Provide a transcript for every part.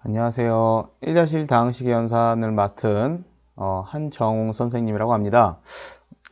안녕하세요. 1-1 다항식의 연산을 맡은 한정웅 선생님이라고 합니다.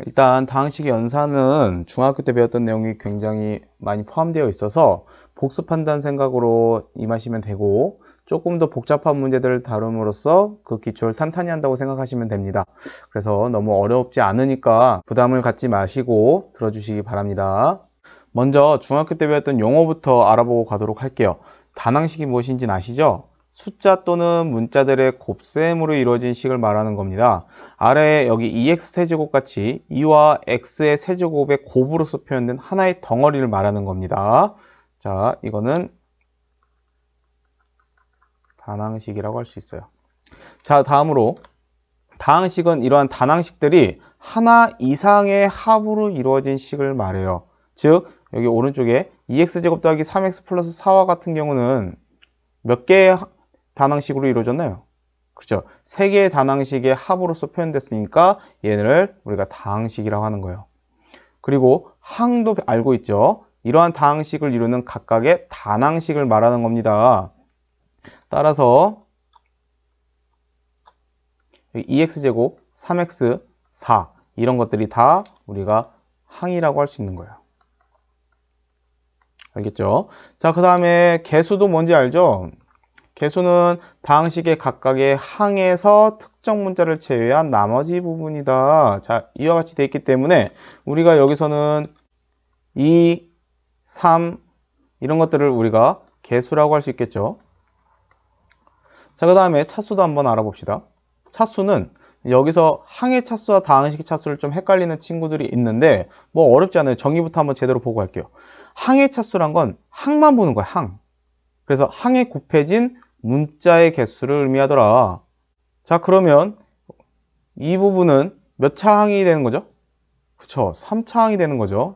일단 다항식의 연산은 중학교 때 배웠던 내용이 굉장히 많이 포함되어 있어서 복습한다는 생각으로 임하시면 되고, 조금 더 복잡한 문제들을 다룸으로써 그 기초를 탄탄히 한다고 생각하시면 됩니다. 그래서 너무 어렵지 않으니까 부담을 갖지 마시고 들어주시기 바랍니다. 먼저 중학교 때 배웠던 용어부터 알아보고 가도록 할게요. 다항식이 무엇인지는 아시죠? 숫자 또는 문자들의 곱셈으로 이루어진 식을 말하는 겁니다. 아래에 여기 2x 세제곱 같이 2와 x의 세제곱의 곱으로서 표현된 하나의 덩어리를 말하는 겁니다. 자, 이거는 다항식이라고 할 수 있어요. 자, 다음으로 다항식은 이러한 다항식들이 하나 이상의 합으로 이루어진 식을 말해요. 즉, 여기 오른쪽에 2x제곱 더하기 3x 플러스 4와 같은 경우는 몇 개의 다항식으로 이루어졌나요? 그렇죠. 3개의 다항식의 합으로서 표현됐으니까 얘를 우리가 다항식이라고 하는 거예요. 그리고 항도 알고 있죠. 이러한 다항식을 이루는 각각의 다항식을 말하는 겁니다. 따라서 2x제곱, 3x, 4 이런 것들이 다 우리가 항이라고 할 수 있는 거예요. 알겠죠? 자, 그 다음에 개수도 뭔지 알죠? 개수는 다항식의 각각의 항에서 특정 문자를 제외한 나머지 부분이다. 자, 이와 같이 되어 있기 때문에 우리가 여기서는 2, 3 이런 것들을 우리가 개수라고 할 수 있겠죠. 자, 그 다음에 차수도 한번 알아봅시다. 차수는 여기서 항의 차수와 다항식의 차수를 좀 헷갈리는 친구들이 있는데 뭐 어렵지 않아요. 정의부터 한번 제대로 보고 갈게요. 항의 차수란 건 항만 보는 거야, 항. 그래서 항에 곱해진 문자의 개수를 의미하더라. 자, 그러면 이 부분은 몇 차 항이 되는 거죠? 그쵸, 3차 항이 되는 거죠.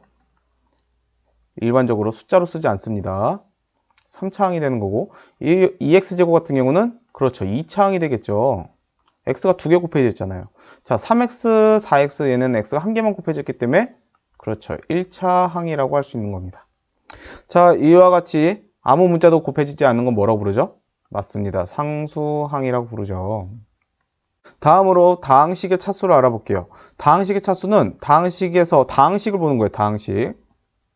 일반적으로 숫자로 쓰지 않습니다. 3차 항이 되는 거고, 이 2x제곱 같은 경우는 그렇죠, 2차 항이 되겠죠. x가 2개 곱해져 있잖아요. 자, 3x, 4x 얘는 x가 1개만 곱해졌기 때문에 그렇죠, 1차 항이라고 할 수 있는 겁니다. 자, 이와 같이 아무 문자도 곱해지지 않는 건 뭐라고 부르죠? 맞습니다. 상수항이라고 부르죠. 다음으로 다항식의 차수를 알아볼게요. 다항식의 차수는 다항식에서 다항식을 보는 거예요. 다항식.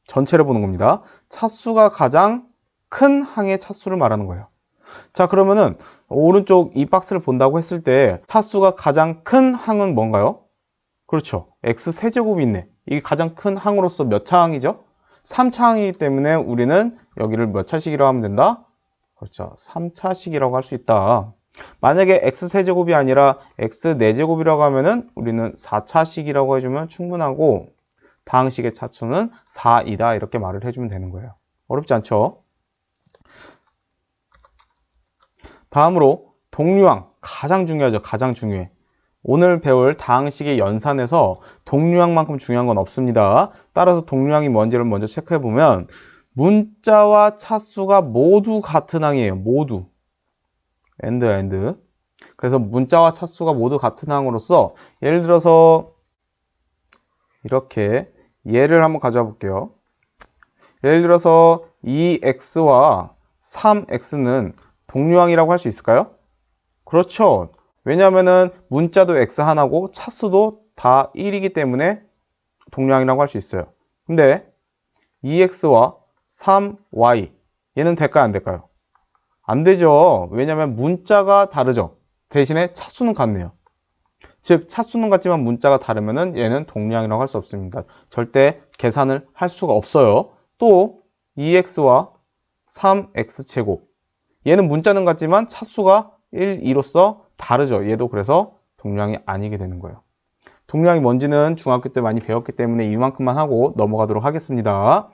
전체를 보는 겁니다. 차수가 가장 큰 항의 차수를 말하는 거예요. 자, 그러면은 오른쪽 이 박스를 본다고 했을 때 차수가 가장 큰 항은 뭔가요? 그렇죠. x 세제곱이 있네. 이게 가장 큰 항으로서 몇 차 항이죠? 3차 항이기 때문에 우리는 여기를 몇 차식이라고 하면 된다? 그렇죠. 3차식이라고 할 수 있다. 만약에 x세제곱이 아니라 x4제곱이라고 하면은 우리는 4차식이라고 해주면 충분하고 다항식의 차수는 4이다 이렇게 말을 해주면 되는 거예요. 어렵지 않죠? 다음으로 동류항, 가장 중요하죠. 가장 중요해. 오늘 배울 다항식의 연산에서 동류항만큼 중요한 건 없습니다. 따라서 동류항이 뭔지를 먼저 체크해 보면 문자와 차수가 모두 같은 항이에요. 모두. and. 그래서 문자와 차수가 모두 같은 항으로서 예를 들어서 이렇게 예를 한번 가져와 볼게요. 예를 들어서 2x와 3x는 동류항이라고 할 수 있을까요? 그렇죠. 왜냐하면은 문자도 x 하나고 차수도 다 1이기 때문에 동류항이라고 할 수 있어요. 근데 2x와 3y 얘는 될까요? 안 될까요? 안 되죠. 왜냐하면 문자가 다르죠. 대신에 차수는 같네요. 즉 차수는 같지만 문자가 다르면은 얘는 동류항이라고 할 수 없습니다. 절대 계산을 할 수가 없어요. 또 2x와 3x제곱 얘는 문자는 같지만 차수가 1, 2로서 다르죠. 얘도 그래서 동류항이 아니게 되는 거예요. 동류항이 뭔지는 중학교 때 많이 배웠기 때문에 이만큼만 하고 넘어가도록 하겠습니다.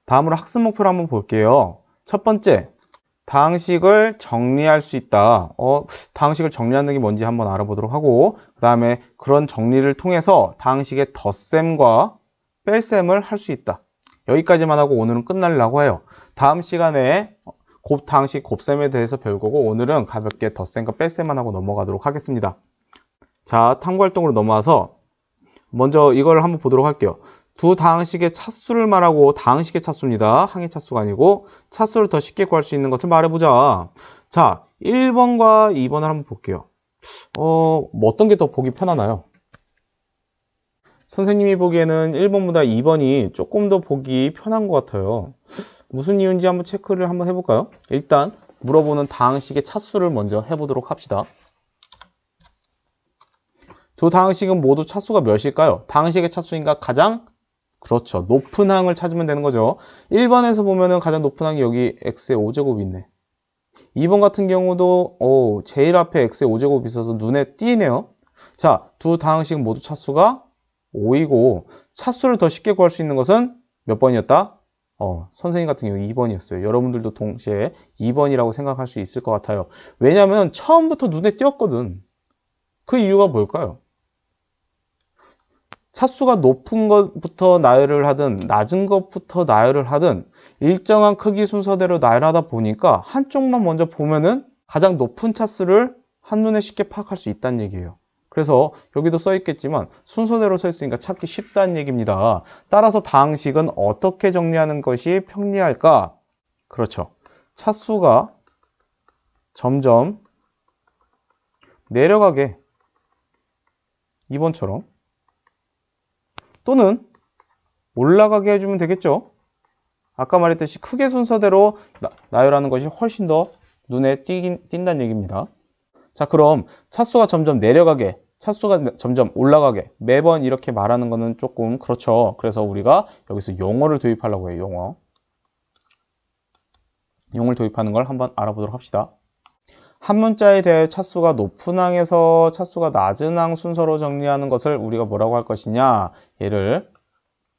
다음으로 학습 목표를 한번 볼게요. 첫 번째, 다항식을 정리할 수 있다. 다항식을 정리하는 게 뭔지 한번 알아보도록 하고 그 다음에 그런 정리를 통해서 다항식의 덧셈과 뺄셈을 할 수 있다. 여기까지만 하고 오늘은 끝나려고 해요. 다음 시간에 다항식 곱셈에 대해서 배울 거고 오늘은 가볍게 덧셈과 뺄셈만 하고 넘어가도록 하겠습니다. 자, 탐구활동으로 넘어와서 먼저 이걸 한번 보도록 할게요. 두 다항식의 차수를 말하고, 다항식의 차수입니다. 항의 차수가 아니고 차수를 더 쉽게 구할 수 있는 것을 말해보자. 자, 1번과 2번을 한번 볼게요. 어떤 게 더 보기 편하나요? 선생님이 보기에는 1번보다 2번이 조금 더 보기 편한 것 같아요. 무슨 이유인지 한번 체크를 한번 해볼까요? 일단 물어보는 다항식의 차수를 먼저 해보도록 합시다. 두 다항식은 모두 차수가 몇일까요? 다항식의 차수인가 가장? 그렇죠. 높은 항을 찾으면 되는 거죠. 1번에서 보면은 가장 높은 항이 여기 x의 5제곱이 있네. 2번 같은 경우도 제일 앞에 x의 5제곱이 있어서 눈에 띄네요. 자, 두 다항식은 모두 차수가 5이고 차수를 더 쉽게 구할 수 있는 것은 몇 번이었다? 선생님 같은 경우 2번이었어요. 여러분들도 동시에 2번이라고 생각할 수 있을 것 같아요. 왜냐하면 처음부터 눈에 띄었거든. 그 이유가 뭘까요? 차수가 높은 것부터 나열을 하든 낮은 것부터 나열을 하든 일정한 크기 순서대로 나열하다 보니까 한쪽만 먼저 보면은 가장 높은 차수를 한눈에 쉽게 파악할 수 있다는 얘기예요. 그래서 여기도 써 있겠지만 순서대로 써 있으니까 찾기 쉽다는 얘기입니다. 따라서 다항식은 어떻게 정리하는 것이 편리할까? 그렇죠. 차수가 점점 내려가게 2번처럼 또는 올라가게 해주면 되겠죠. 아까 말했듯이 크게 순서대로 나열하는 것이 훨씬 더 눈에 띈다는 얘기입니다. 자, 그럼 차수가 점점 내려가게, 차수가 점점 올라가게 매번 이렇게 말하는 거는 조금 그렇죠. 그래서 우리가 여기서 용어를 도입하려고 해요. 용어를 도입하는 걸 한번 알아보도록 합시다. 한 문자에 대해 차수가 높은 항에서 차수가 낮은 항 순서로 정리하는 것을 우리가 뭐라고 할 것이냐? 얘를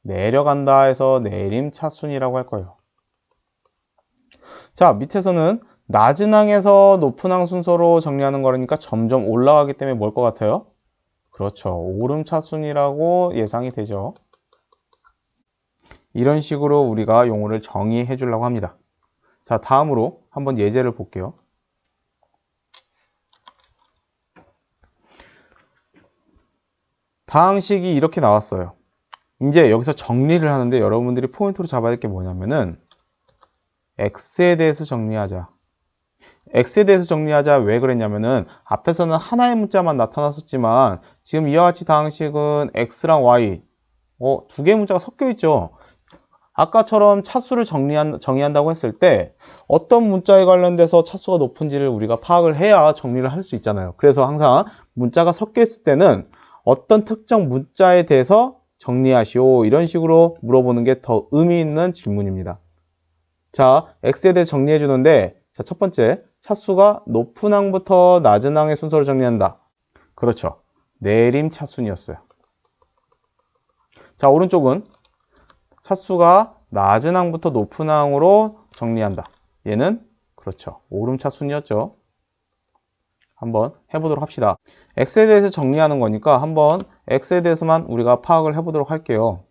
내려간다 해서 내림 차순이라고 할 거예요. 자, 밑에서는 낮은 항에서 높은 항 순서로 정리하는 거라니까 점점 올라가기 때문에 뭘 것 같아요? 그렇죠. 오름 차순이라고 예상이 되죠. 이런 식으로 우리가 용어를 정의해 주려고 합니다. 자, 다음으로 한번 예제를 볼게요. 다항식이 이렇게 나왔어요. 이제 여기서 정리를 하는데 여러분들이 포인트로 잡아야 할 게 뭐냐면은 x에 대해서 정리하자. x에 대해서 정리하자. 왜 그랬냐면은 앞에서는 하나의 문자만 나타났었지만 지금 이와 같이 다항식은 x랑 y 두 개의 문자가 섞여 있죠. 아까처럼 차수를 정의한다고 했을 때 어떤 문자에 관련돼서 차수가 높은지를 우리가 파악을 해야 정리를 할 수 있잖아요. 그래서 항상 문자가 섞여 있을 때는 어떤 특정 문자에 대해서 정리하시오. 이런 식으로 물어보는 게 더 의미 있는 질문입니다. 자, x에 대해 정리해 주는데 자, 첫 번째, 차수가 높은 항부터 낮은 항의 순서를 정리한다. 그렇죠. 내림 차순이었어요. 자, 오른쪽은 차수가 낮은 항부터 높은 항으로 정리한다. 얘는 그렇죠. 오름 차순이었죠. 한번 해보도록 합시다. x에 대해서 정리하는 거니까 한번 x에 대해서만 우리가 파악을 해보도록 할게요.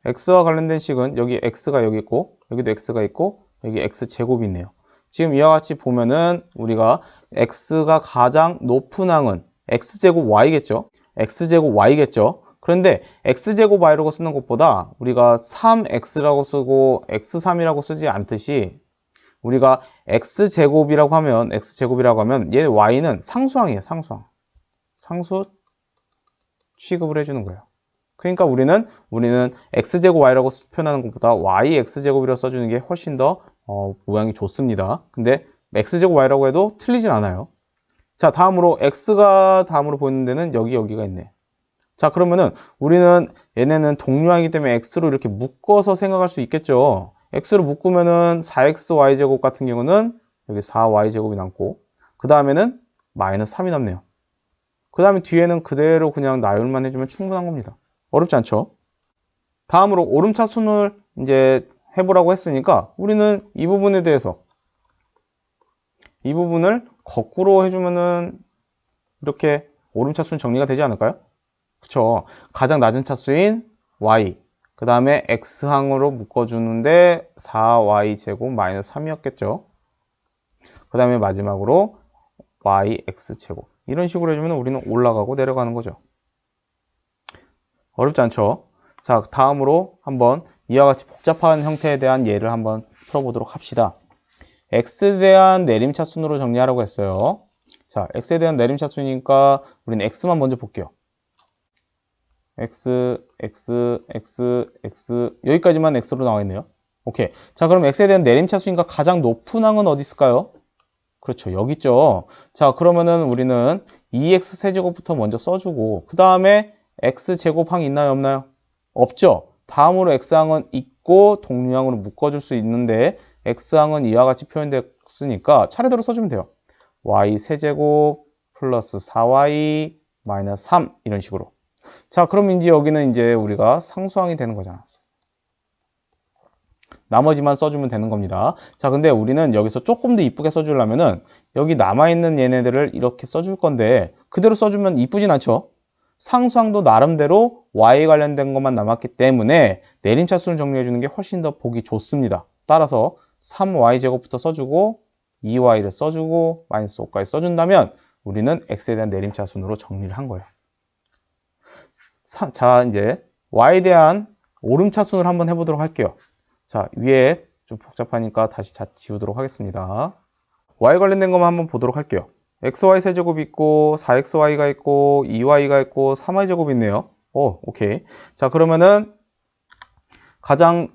x와 관련된 식은 여기 x가 여기 있고 여기도 x가 있고 여기 x제곱이 있네요. 지금 이와 같이 보면은 우리가 x가 가장 높은 항은 x제곱 y겠죠. x제곱 y겠죠. 그런데 x제곱 y라고 쓰는 것보다 우리가 3x라고 쓰고 x3이라고 쓰지 않듯이 우리가 x제곱이라고 하면 얘 y는 상수항이에요. 상수 취급을 해주는 거예요. 그러니까 우리는 x제곱 y라고 표현하는 것보다 y x제곱이라고 써주는 게 훨씬 더 모양이 좋습니다. 근데 x제곱 y라고 해도 틀리진 않아요. 자, 다음으로 x가 다음으로 보이는 데는 여기가 있네. 자, 그러면은 우리는 얘네는 동류항이기 때문에 x로 이렇게 묶어서 생각할 수 있겠죠. x로 묶으면은 4xy제곱 같은 경우는 여기 4y제곱이 남고 그 다음에는 마이너스 3이 남네요. 그 다음에 뒤에는 그대로 그냥 나열만 해주면 충분한 겁니다. 어렵지 않죠? 다음으로 오름차순을 이제 해보라고 했으니까 우리는 이 부분에 대해서 이 부분을 거꾸로 해주면은 이렇게 오름차순 정리가 되지 않을까요? 그쵸? 가장 낮은 차수인 y 그 다음에 x항으로 묶어주는데 4y제곱 마이너스 3이었겠죠? 그 다음에 마지막으로 yx제곱 이런 식으로 해주면 우리는 올라가고 내려가는 거죠. 어렵지 않죠? 자, 다음으로 한번 이와 같이 복잡한 형태에 대한 예를 한번 풀어보도록 합시다. x에 대한 내림차순으로 정리하라고 했어요. 자, x에 대한 내림차순이니까 우리는 x만 먼저 볼게요. x, 여기까지만 x로 나와 있네요. 오케이. 자, 그럼 x에 대한 내림차순이니까 가장 높은 항은 어디 있을까요? 그렇죠. 여기 있죠. 자, 그러면은 우리는 2x 세제곱부터 먼저 써주고 그 다음에 x제곱항 있나요? 없나요? 없죠. 다음으로 x항은 있고 동류항으로 묶어줄 수 있는데 x항은 이와 같이 표현됐으니까 차례대로 써주면 돼요. y 세제곱 플러스 4y 마이너스 3 이런 식으로. 자, 그럼 이제 여기는 이제 우리가 상수항이 되는 거잖아. 나머지만 써주면 되는 겁니다. 자, 근데 우리는 여기서 조금 더 이쁘게 써주려면은 여기 남아있는 얘네들을 이렇게 써줄 건데 그대로 써주면 이쁘진 않죠? 상수항도 나름대로 y 관련된 것만 남았기 때문에 내림차순을 정리해주는 게 훨씬 더 보기 좋습니다. 따라서 3y제곱부터 써주고 2y를 써주고 마이너스 5까지 써준다면 우리는 x에 대한 내림차순으로 정리를 한 거예요. 자, 이제 y에 대한 오름차순을 한번 해보도록 할게요. 자, 위에 좀 복잡하니까 다시 지우도록 하겠습니다. y 관련된 것만 한번 보도록 할게요. xy 세제곱이 있고 4xy가 있고 2y가 있고 3y제곱이 있네요. 오케이. 자, 그러면은 가장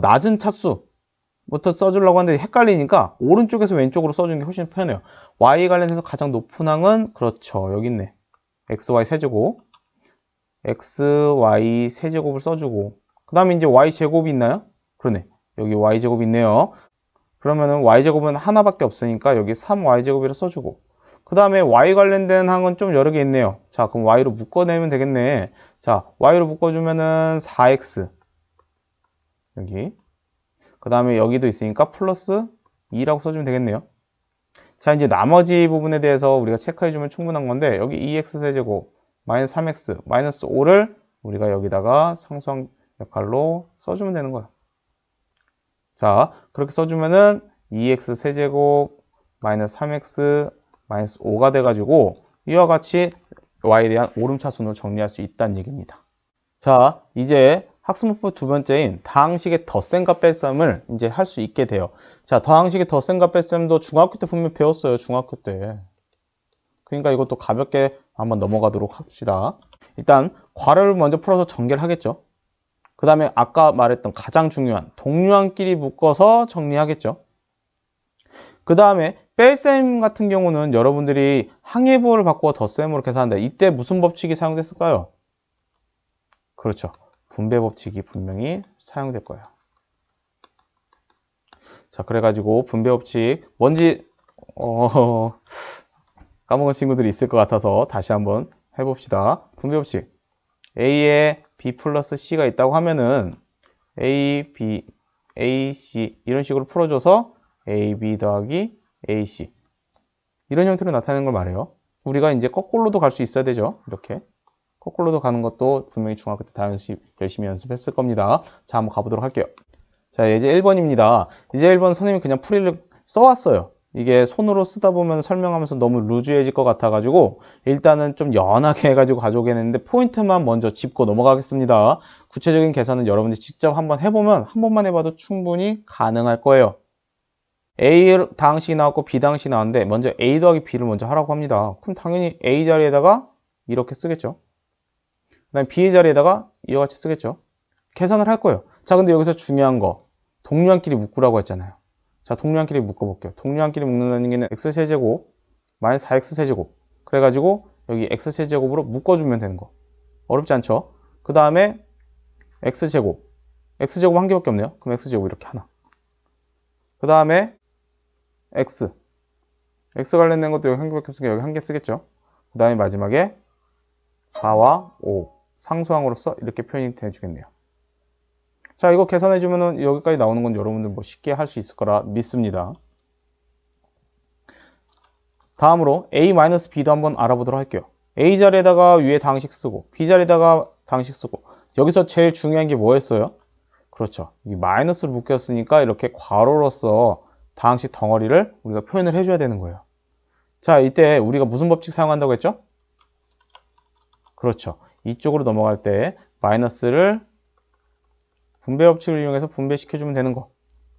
낮은 차수부터 써주려고 하는데 헷갈리니까 오른쪽에서 왼쪽으로 써주는 게 훨씬 편해요. y 관련해서 가장 높은 항은 그렇죠. 여기 있네. xy 세제곱. xy 세제곱을 써주고 그 다음에 이제 y제곱이 있나요? 그러네. 여기 y제곱이 있네요. 그러면은 y제곱은 하나밖에 없으니까 여기 3y제곱이라 써주고 그 다음에 y 관련된 항은 좀 여러 개 있네요. 자, 그럼 y로 묶어내면 되겠네. 자, y로 묶어주면은 4x 여기 그 다음에 여기도 있으니까 플러스 2라고 써주면 되겠네요. 자, 이제 나머지 부분에 대해서 우리가 체크해주면 충분한 건데 여기 2x 세제곱 마이너스 3x 마이너스 5를 우리가 여기다가 상수항 역할로 써주면 되는 거야. 자, 그렇게 써주면은 2x 세제곱 마이너스 3x 마이너스 5가 돼가지고 이와 같이 y에 대한 오름차순으로 정리할 수 있다는 얘기입니다. 자, 이제 학습문법 두 번째인 다항식의 덧셈과 뺄셈을 이제 할 수 있게 돼요. 자, 다항식의 덧셈과 뺄셈도 중학교 때 분명히 배웠어요. 중학교 때. 그러니까 이것도 가볍게 한번 넘어가도록 합시다. 일단 괄호를 먼저 풀어서 전개를 하겠죠. 그 다음에 아까 말했던 가장 중요한 동류항끼리 묶어서 정리하겠죠. 그 다음에 뺄셈 같은 경우는 여러분들이 항해부호를 바꾸어 덧셈으로 계산한다. 이때 무슨 법칙이 사용됐을까요? 그렇죠. 분배 법칙이 분명히 사용될 거예요. 자, 그래가지고 분배 법칙 뭔지 까먹은 친구들이 있을 것 같아서 다시 한번 해봅시다. 분배 법칙. A에 B 플러스 C가 있다고 하면은 A, B, A, C 이런 식으로 풀어줘서 A, B 더하기 A, C 이런 형태로 나타내는 걸 말해요. 우리가 이제 거꾸로도 갈 수 있어야 되죠. 이렇게. 거꾸로도 가는 것도 분명히 중학교 때 다 열심히 연습했을 겁니다. 자, 한번 가보도록 할게요. 자, 이제 1번입니다. 이제 1번 선생님이 그냥 풀이를 써왔어요. 이게 손으로 쓰다 보면 설명하면서 너무 루즈해질 것 같아가지고 일단은 좀 연하게 해가지고 가져오겠는데 포인트만 먼저 짚고 넘어가겠습니다. 구체적인 계산은 여러분들이 직접 한번 해보면 한 번만 해봐도 충분히 가능할 거예요. A 다항식이 나왔고 B 다항식이 나왔는데 먼저 A 더하기 B를 먼저 하라고 합니다. 그럼 당연히 A 자리에다가 이렇게 쓰겠죠. 그 다음에 B의 자리에다가 이와 같이 쓰겠죠. 계산을 할 거예요. 자, 근데 여기서 중요한 거 동류항끼리 묶으라고 했잖아요. 자, 동류항끼리 묶어볼게요. 동류항끼리 묶는다는 게 x세제곱 마이너스 4x세제곱 그래가지고 여기 x세제곱으로 묶어주면 되는 거. 어렵지 않죠? 그 다음에 x제곱 한 개밖에 없네요. 그럼 x제곱 이렇게 하나. 그 다음에 x 관련된 것도 여기 한 개밖에 없으니까 여기 한 개 쓰겠죠. 그 다음에 마지막에 4와 5 상수항으로서 이렇게 표현이 되어주겠네요. 자, 이거 계산해주면 여기까지 나오는 건 여러분들 뭐 쉽게 할 수 있을 거라 믿습니다. 다음으로 A-B도 한번 알아보도록 할게요. A 자리에다가 위에 다항식 쓰고 B 자리에다가 다항식 쓰고 여기서 제일 중요한 게 뭐였어요? 그렇죠. 이 마이너스를 묶였으니까 이렇게 괄호로서 다항식 덩어리를 우리가 표현을 해줘야 되는 거예요. 자, 이때 우리가 무슨 법칙 사용한다고 했죠? 그렇죠. 이쪽으로 넘어갈 때 마이너스를 분배 법칙을 이용해서 분배시켜주면 되는 거.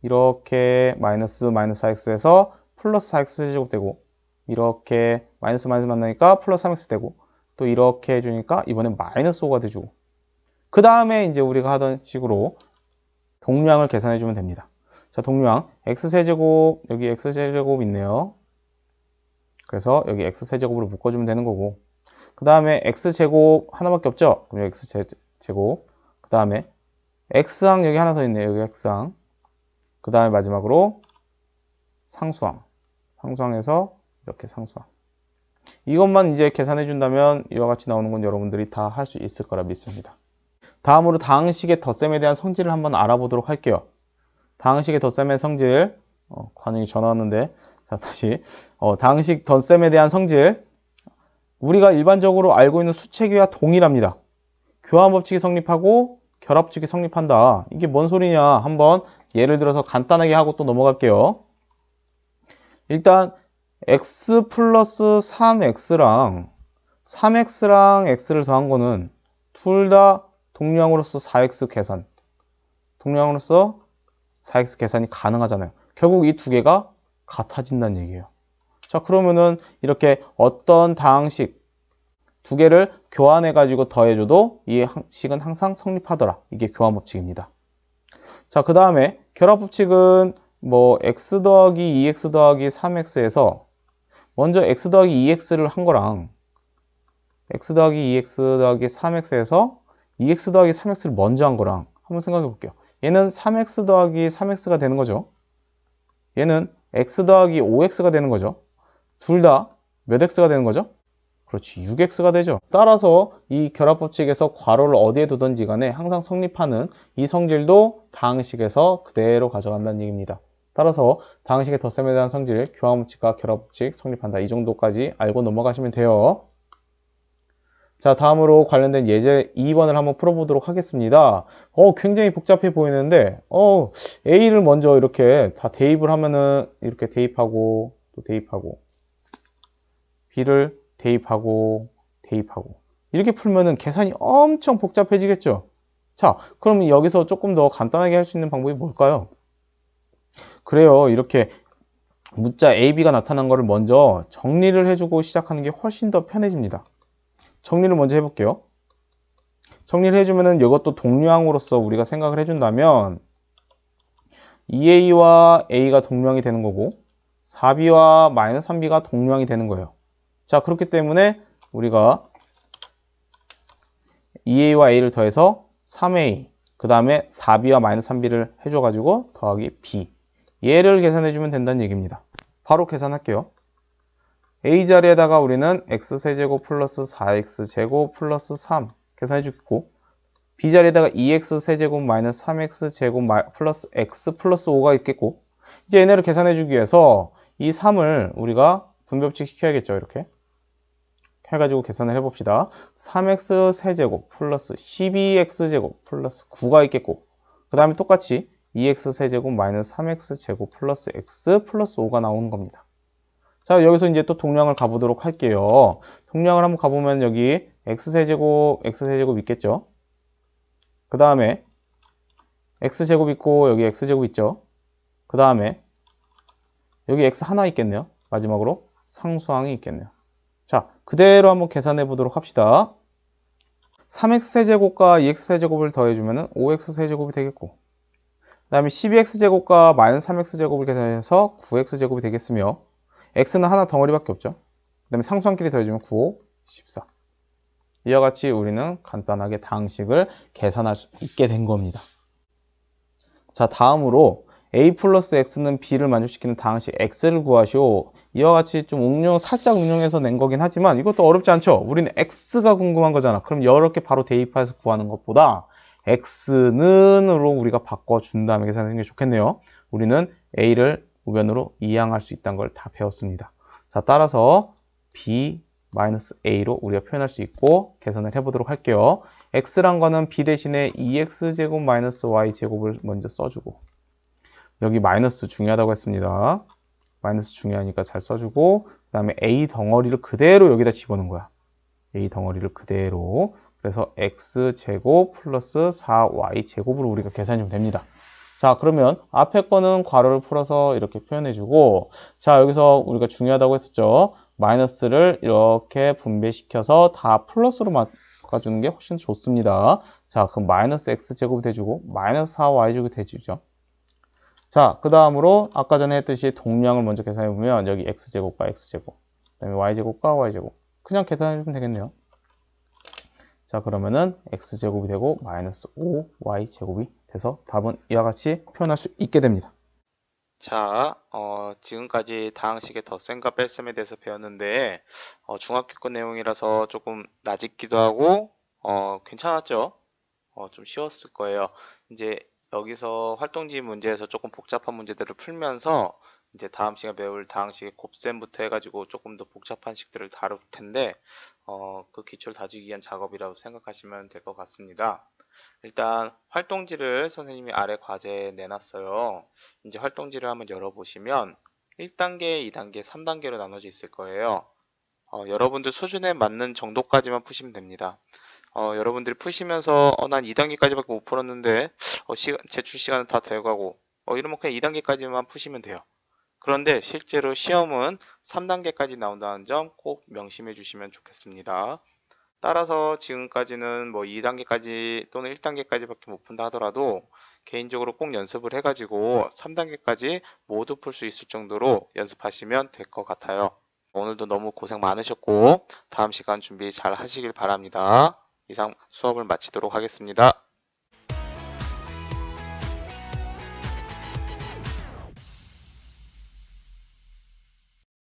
이렇게 마이너스 4x에서 플러스 4x 되고, 이렇게 마이너스 만나니까 플러스 3x 되고, 또 이렇게 해주니까 이번엔 마이너스 5가 돼주고, 그 다음에 이제 우리가 하던 식으로 동량을 계산해주면 됩니다. 자, 동량 x세제곱, 여기 x세제곱 있네요. 그래서 여기 x세제곱으로 묶어주면 되는 거고, 그 다음에 x제곱 하나밖에 없죠? 그럼 여기 x제곱, 그 다음에 x항 여기 하나 더 있네요. 여기 x항. 그 다음에 마지막으로 상수항. 상수항에서 이렇게 상수항. 이것만 이제 계산해 준다면 이와 같이 나오는 건 여러분들이 다 할 수 있을 거라 믿습니다. 다음으로 다항식의 덧셈에 대한 성질을 한번 알아보도록 할게요. 다항식의 덧셈의 성질, 관영이 전화 왔는데, 자, 다시. 다항식 덧셈에 대한 성질. 우리가 일반적으로 알고 있는 수체계와 동일합니다. 교환법칙이 성립하고 결합법칙이 성립한다. 이게 뭔 소리냐? 한번 예를 들어서 간단하게 하고 또 넘어갈게요. 일단 x 플러스 3x랑 3x랑 x를 더한 거는 둘 다 동량으로서 4x 계산. 동량으로서 4x 계산이 가능하잖아요. 결국 이 두 개가 같아진다는 얘기예요. 자, 그러면은 이렇게 어떤 다항식 두 개를 교환해가지고 더해줘도 이 식은 항상 성립하더라. 이게 교환법칙입니다. 자, 그 다음에 결합법칙은 뭐 x 더하기 2x 더하기 3x에서 먼저 x 더하기 2x를 한 거랑 x 더하기 2x 더하기 3x에서 2x 더하기 3x를 먼저 한 거랑 한번 생각해 볼게요. 얘는 3x 더하기 3x가 되는 거죠. 얘는 x 더하기 5x가 되는 거죠. 둘 다 몇 x가 되는 거죠? 그렇지, 6x가 되죠. 따라서 이 결합법칙에서 괄호를 어디에 두든지 간에 항상 성립하는 이 성질도 다항식에서 그대로 가져간다는 얘기입니다. 따라서 다항식의 덧셈에 대한 성질, 교환법칙과 결합법칙 성립한다. 이 정도까지 알고 넘어가시면 돼요. 자, 다음으로 관련된 예제 2번을 한번 풀어보도록 하겠습니다. 굉장히 복잡해 보이는데, A를 먼저 이렇게 다 대입을 하면은 이렇게 대입하고, 또 대입하고, B를 대입하고, 대입하고. 이렇게 풀면은 계산이 엄청 복잡해지겠죠? 자, 그럼 여기서 조금 더 간단하게 할 수 있는 방법이 뭘까요? 그래요. 이렇게 문자 A, B가 나타난 거를 먼저 정리를 해주고 시작하는 게 훨씬 더 편해집니다. 정리를 먼저 해볼게요. 정리를 해주면은 이것도 동량으로서 우리가 생각을 해준다면 2a와 a가 동량이 되는 거고 4b와 마이너스 3b가 동량이 되는 거예요. 자, 그렇기 때문에 우리가 2a와 a를 더해서 3a, 그 다음에 4b와 마이너스 3b를 해줘가지고 더하기 b. 얘를 계산해주면 된다는 얘기입니다. 바로 계산할게요. a 자리에다가 우리는 x세제곱 플러스 4x제곱 플러스 3 계산해주겠고, b 자리에다가 2x세제곱 마이너스 3x제곱 플러스 x 플러스 5가 있겠고, 이제 얘네를 계산해주기 위해서 이 3을 우리가 분배법칙 시켜야겠죠. 이렇게 해가지고 계산을 해봅시다. 3x 세제곱 플러스 12x제곱 플러스 9가 있겠고, 그 다음에 똑같이 2x 세제곱 마이너스 3x 제곱 플러스 x 플러스 5가 나오는 겁니다. 자, 여기서 이제 또 동량을 가보도록 할게요. 동량을 한번 가보면 여기 x 세제곱 있겠죠. 그 다음에 x 제곱 있고 여기 x 제곱 있죠. 그 다음에 여기 x 하나 있겠네요. 마지막으로 상수항이 있겠네요. 자, 그대로 한번 계산해 보도록 합시다. 3x 세제곱과 2x 세제곱을 더해주면 5x 세제곱이 되겠고, 그 다음에 12x 제곱과 마이너스 3x 제곱을 계산해서 9x 제곱이 되겠으며, x는 하나 덩어리밖에 없죠. 그 다음에 상수항끼리 더해주면 9, 5, 14. 이와 같이 우리는 간단하게 다항식을 계산할 수 있게 된 겁니다. 자, 다음으로 a 플러스 x는 b를 만족시키는 다항식 x를 구하시오. 이와 같이 좀 살짝 응용해서 낸 거긴 하지만 이것도 어렵지 않죠? 우리는 x가 궁금한 거잖아. 그럼 이렇게 바로 대입해서 구하는 것보다 x는으로 우리가 바꿔준 다음에 계산하는 게 좋겠네요. 우리는 a를 우변으로 이항할 수 있다는 걸 다 배웠습니다. 자, 따라서 b-a로 우리가 표현할 수 있고 계산을 해보도록 할게요. x란 거는 b 대신에 2x제곱 마이너스 y제곱을 먼저 써주고, 여기 마이너스 중요하다고 했습니다. 마이너스 중요하니까 잘 써주고, 그 다음에 A 덩어리를 그대로 여기다 집어넣은 거야. A 덩어리를 그대로. 그래서 x제곱 플러스 4y제곱으로 우리가 계산해주면 됩니다. 자, 그러면 앞에 거는 괄호를 풀어서 이렇게 표현해주고, 자, 여기서 우리가 중요하다고 했었죠. 마이너스를 이렇게 분배시켜서 다 플러스로 바꿔주는 게 훨씬 좋습니다. 자, 그럼 마이너스 x제곱이 돼주고, 마이너스 4y제곱이 돼주죠. 자, 그 다음으로 아까 전에 했듯이 동량을 먼저 계산해보면 여기 x제곱과 x제곱, 그 다음에 y제곱과 y제곱. 그냥 계산해주면 되겠네요. 자, 그러면은 x제곱이 되고 마이너스 5y제곱이 돼서 답은 이와 같이 표현할 수 있게 됩니다. 자, 지금까지 다항식의 덧셈과 뺄셈에 대해서 배웠는데 중학교 거 내용이라서 조금 낯익기도 하고 괜찮았죠? 좀 쉬웠을 거예요. 이제 여기서 활동지 문제에서 조금 복잡한 문제들을 풀면서 이제 다음 시간 배울 다항식의 곱셈부터 해가지고 조금 더 복잡한 식들을 다룰 텐데 그 기초를 다지기 위한 작업이라고 생각하시면 될 것 같습니다. 일단 활동지를 선생님이 아래 과제에 내놨어요. 이제 활동지를 한번 열어보시면 1단계, 2단계, 3단계로 나눠져 있을 거예요. 여러분들 수준에 맞는 정도까지만 푸시면 됩니다. 여러분들이 푸시면서 난 2단계까지밖에 못 풀었는데 제출 시간은 다 돼가고 이러면 그냥 2단계까지만 푸시면 돼요. 그런데 실제로 시험은 3단계까지 나온다는 점 꼭 명심해 주시면 좋겠습니다. 따라서 지금까지는 뭐 2단계까지 또는 1단계까지밖에 못 푼다 하더라도 개인적으로 꼭 연습을 해가지고 3단계까지 모두 풀 수 있을 정도로 연습하시면 될 것 같아요. 오늘도 너무 고생 많으셨고 다음 시간 준비 잘 하시길 바랍니다. 이상 수업을 마치도록 하겠습니다.